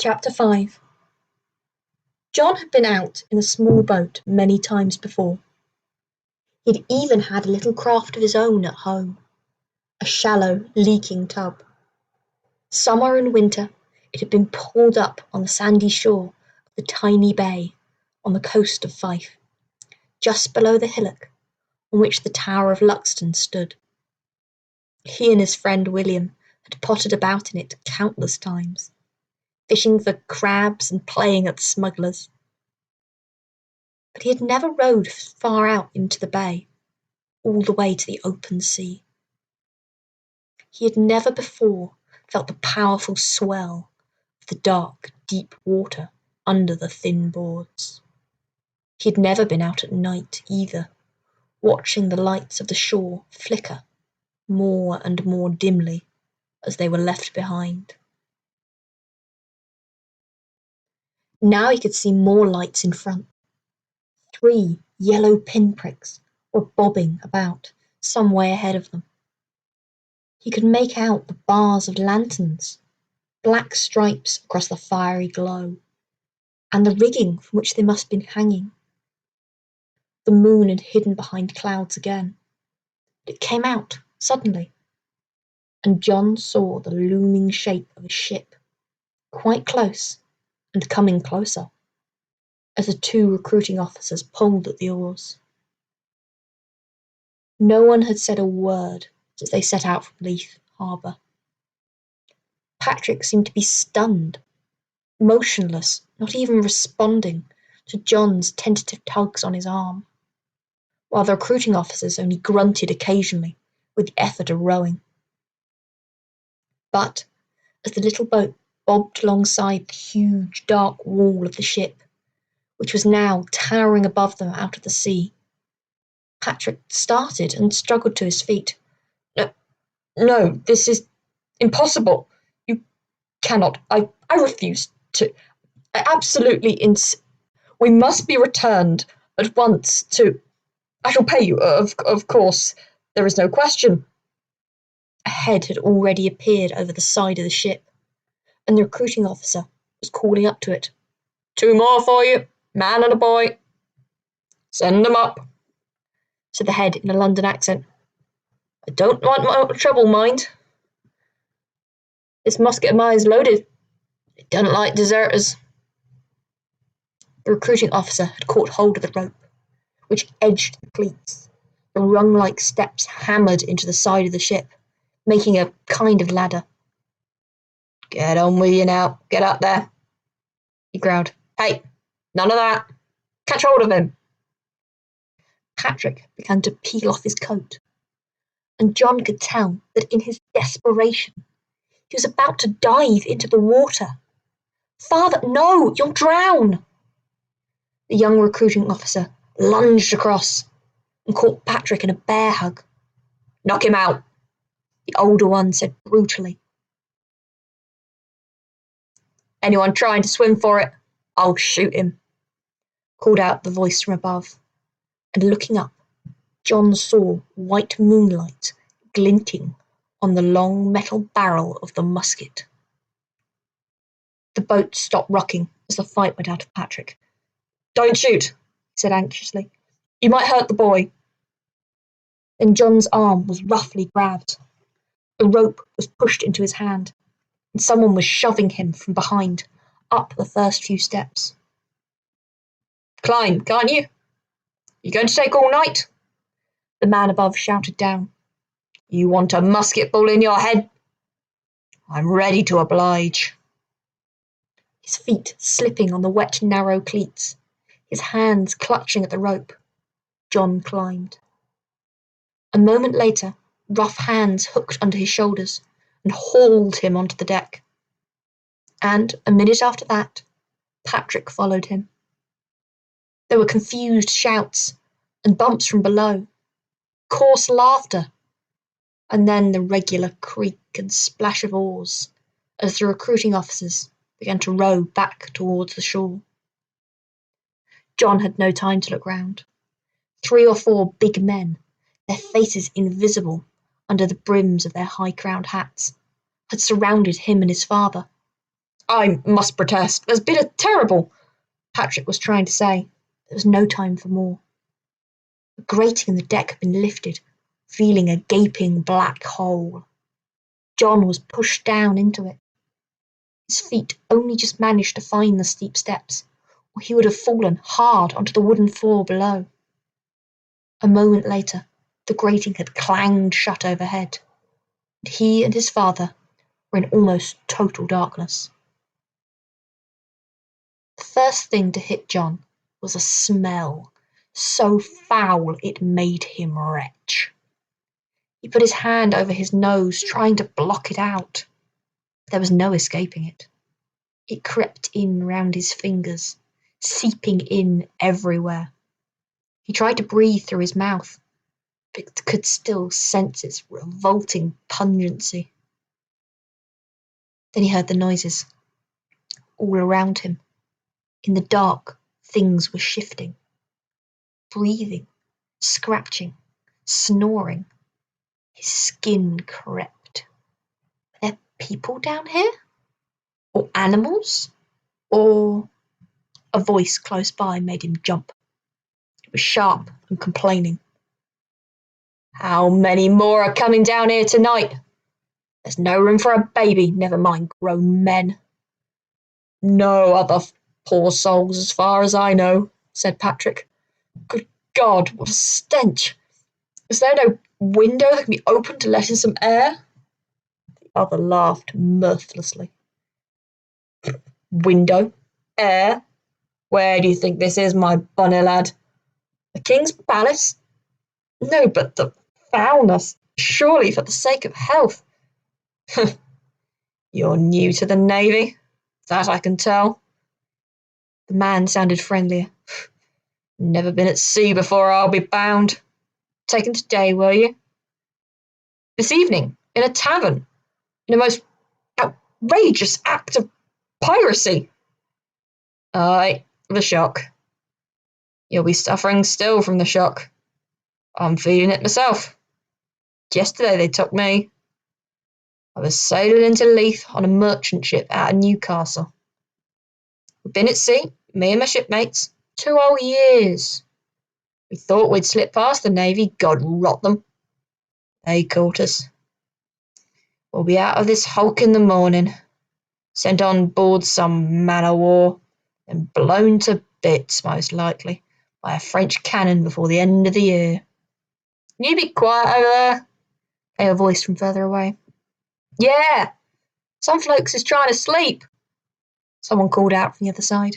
Chapter 5. John had been out in a small boat many times before. He'd even had a little craft of his own at home, a shallow, leaking tub. Summer and winter, it had been pulled up on the sandy shore of the tiny bay on the coast of Fife, just below the hillock on which the Tower of Luxton stood. He and his friend William had pottered about in it countless times, fishing for crabs and playing at the smugglers. But he had never rowed far out into the bay, all the way to the open sea. He had never before felt the powerful swell of the dark, deep water under the thin boards. He had never been out at night either, watching the lights of the shore flicker more and more dimly as they were left behind. Now he could see more lights in front. 3 yellow pinpricks were bobbing about some way ahead of them. He could make out the bars of lanterns, black stripes across the fiery glow, and the rigging from which they must have been hanging. The moon had hidden behind clouds again. It came out suddenly, and John saw the looming shape of a ship, quite close and coming closer, as the 2 recruiting officers pulled at the oars. No one had said a word as they set out from Leith Harbour. Patrick seemed to be stunned, motionless, not even responding to John's tentative tugs on his arm, while the recruiting officers only grunted occasionally with the effort of rowing. But as the little boat bobbed alongside the huge dark wall of the ship, which was now towering above them out of the sea, Patrick started and struggled to his feet. No, this is impossible. You cannot. I refuse to. I absolutely We must be returned at once to. I shall pay you, of course. There is no question. A head had already appeared over the side of the ship, and the recruiting officer was calling up to it. 2 more for you, man and a boy. Send them up, said the head in a London accent. I don't want more trouble, mind. This musket of mine's loaded. It doesn't like deserters. The recruiting officer had caught hold of the rope, which edged the cleats. The rung-like steps hammered into the side of the ship, making a kind of ladder. Get on with you now. Get up there, he growled. Hey, none of that. Catch hold of him. Patrick began to peel off his coat, and John could tell that in his desperation he was about to dive into the water. Father, no, you'll drown! The young recruiting officer lunged across and caught Patrick in a bear hug. Knock him out, the older one said brutally. Anyone trying to swim for it, I'll shoot him, called out the voice from above, and looking up, John saw white moonlight glinting on the long metal barrel of the musket. The boat stopped rocking as the fight went out of Patrick. Don't shoot, he said anxiously. You might hurt the boy. Then John's arm was roughly grabbed. The rope was pushed into his hand, and someone was shoving him from behind up the first few steps. Climb, can't you? You going to take all night? The man above shouted down. You want a musket ball in your head? I'm ready to oblige. His feet slipping on the wet, narrow cleats, his hands clutching at the rope, John climbed. A moment later, rough hands hooked under his shoulders and hauled him onto the deck. And a minute after that, Patrick followed him. There were confused shouts and bumps from below, coarse laughter, and then the regular creak and splash of oars as the recruiting officers began to row back towards the shore. John had no time to look round. 3 or 4 big men, their faces invisible under the brims of their high-crowned hats, had surrounded him and his father. I must protest. There's been a terrible, Patrick was trying to say. There was no time for more. The grating in the deck had been lifted, revealing a gaping black hole. John was pushed down into it. His feet only just managed to find the steep steps, or he would have fallen hard onto the wooden floor below. A moment later, the grating had clanged shut overhead, and he and his father were in almost total darkness. The first thing to hit John was a smell so foul it made him retch. He put his hand over his nose, trying to block it out. There was no escaping it. It crept in round his fingers, seeping in everywhere. He tried to breathe through his mouth, but could still sense its revolting pungency. Then he heard the noises. All around him, in the dark, things were shifting, breathing, scratching, snoring. His skin crept. Were there people down here? Or animals? Or a voice close by made him jump. It was sharp and complaining. How many more are coming down here tonight? There's no room for a baby, never mind grown men. No other poor souls as far as I know, said Patrick. Good God, what a stench! Is there no window that can be opened to let in some air? The other laughed mirthlessly. Window? Air? Where do you think this is, my bonny lad? The King's Palace? No, but the foulness, surely for the sake of health. You're new to the Navy, that I can tell. The man sounded friendlier. Never been at sea before, I'll be bound. Taken today, were you? This evening, in a tavern, in a most outrageous act of piracy. Aye, the shock. You'll be suffering still from the shock. I'm feeling it myself. Yesterday they took me. I was sailing into Leith on a merchant ship out of Newcastle. We've been at sea, me and my shipmates, 2 whole years. We thought we'd slip past the Navy, God rot them. They caught us. We'll be out of this hulk in the morning, sent on board some man-o'-war, and blown to bits, most likely, by a French cannon before the end of the year. You be quiet over there, came a voice from further away. Yeah, some folks is trying to sleep, someone called out from the other side.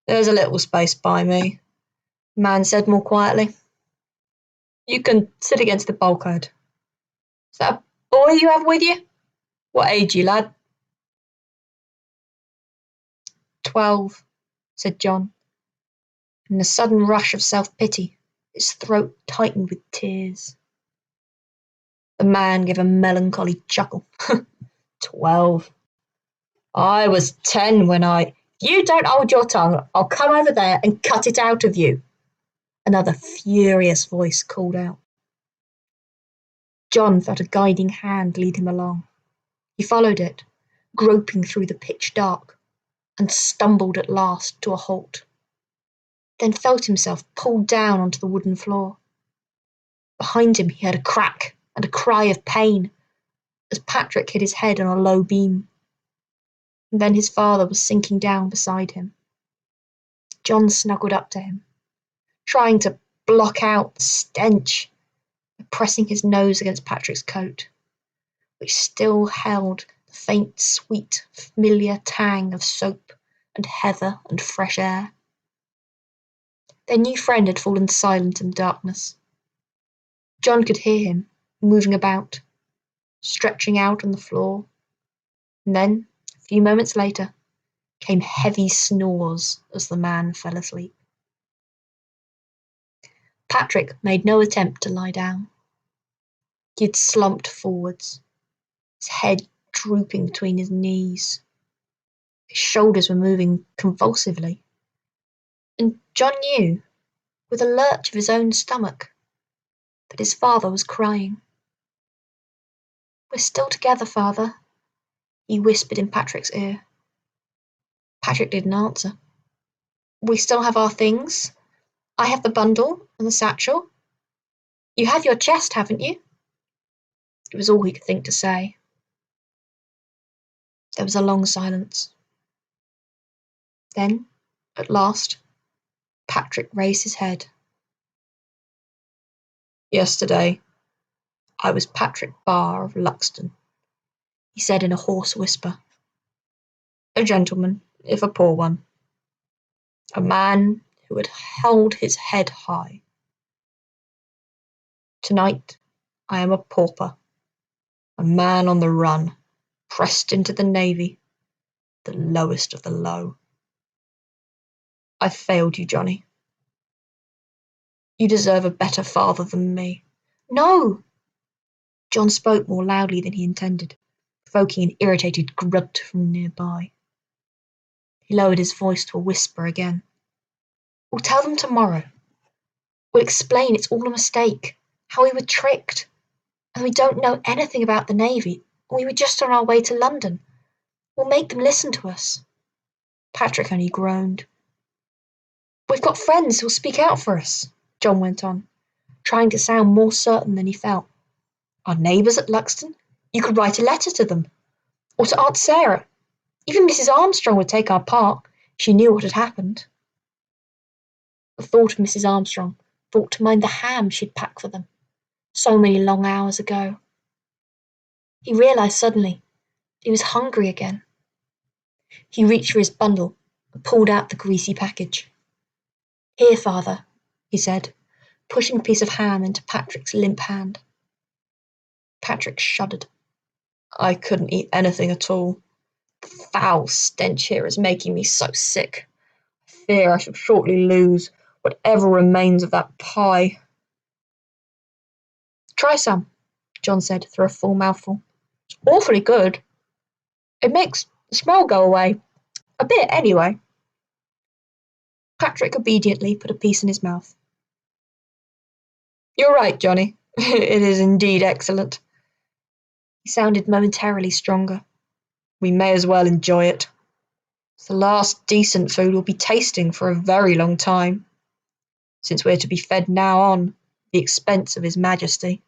There's a little space by me, the man said more quietly. You can sit against the bulkhead. Is that a boy you have with you? What age you, lad? 12, said John. In a sudden rush of self-pity, his throat tightened with tears. The man gave a melancholy chuckle. 12. I was 10 when I... If you don't hold your tongue, I'll come over there and cut it out of you. Another furious voice called out. John felt a guiding hand lead him along. He followed it, groping through the pitch dark, and stumbled at last to a halt. Then felt himself pulled down onto the wooden floor. Behind him he heard a crack and a cry of pain as Patrick hit his head on a low beam. And then his father was sinking down beside him. John snuggled up to him, trying to block out the stench, pressing his nose against Patrick's coat, which still held the faint, sweet, familiar tang of soap and heather and fresh air. Their new friend had fallen silent in the darkness. John could hear him, moving about, stretching out on the floor, and then, a few moments later, came heavy snores as the man fell asleep. Patrick made no attempt to lie down. He had slumped forwards, his head drooping between his knees. His shoulders were moving convulsively, and John knew, with a lurch of his own stomach, that his father was crying. We're still together, father. he whispered in Patrick's ear. Patrick didn't answer. We still have our things. I have the bundle and the satchel. You have your chest, haven't you? It was all he could think to say. There was a long silence. Then, at last, Patrick raised his head. Yesterday, I was Patrick Barr of Luxton, he said in a hoarse whisper. A gentleman, if a poor one. A man who had held his head high. Tonight, I am a pauper, a man on the run, pressed into the navy, the lowest of the low. I failed you, Johnny. You deserve a better father than me. No! John spoke more loudly than he intended, provoking an irritated grunt from nearby. He lowered his voice to a whisper again. We'll tell them tomorrow. We'll explain it's all a mistake, how we were tricked, and we don't know anything about the Navy, and we were just on our way to London. We'll make them listen to us. Patrick only groaned. We've got friends who'll speak out for us, John went on, trying to sound more certain than he felt. Our neighbours at Luxton? You could write a letter to them. Or to Aunt Sarah. Even Mrs. Armstrong would take our part. She knew what had happened. The thought of Mrs. Armstrong brought to mind the ham she'd packed for them, so many long hours ago. He realised suddenly he was hungry again. He reached for his bundle and pulled out the greasy package. Here, father, he said, pushing a piece of ham into Patrick's limp hand. Patrick shuddered. I couldn't eat anything at all. The foul stench here is making me so sick. I fear I shall shortly lose whatever remains of that pie. Try some, John said through a full mouthful. It's awfully good. It makes the smell go away. A bit, anyway. Patrick obediently put a piece in his mouth. You're right, Johnny. It is indeed excellent. He sounded momentarily stronger. We may as well enjoy it. It's the last decent food we'll be tasting for a very long time, since we're to be fed now on the expense of His Majesty.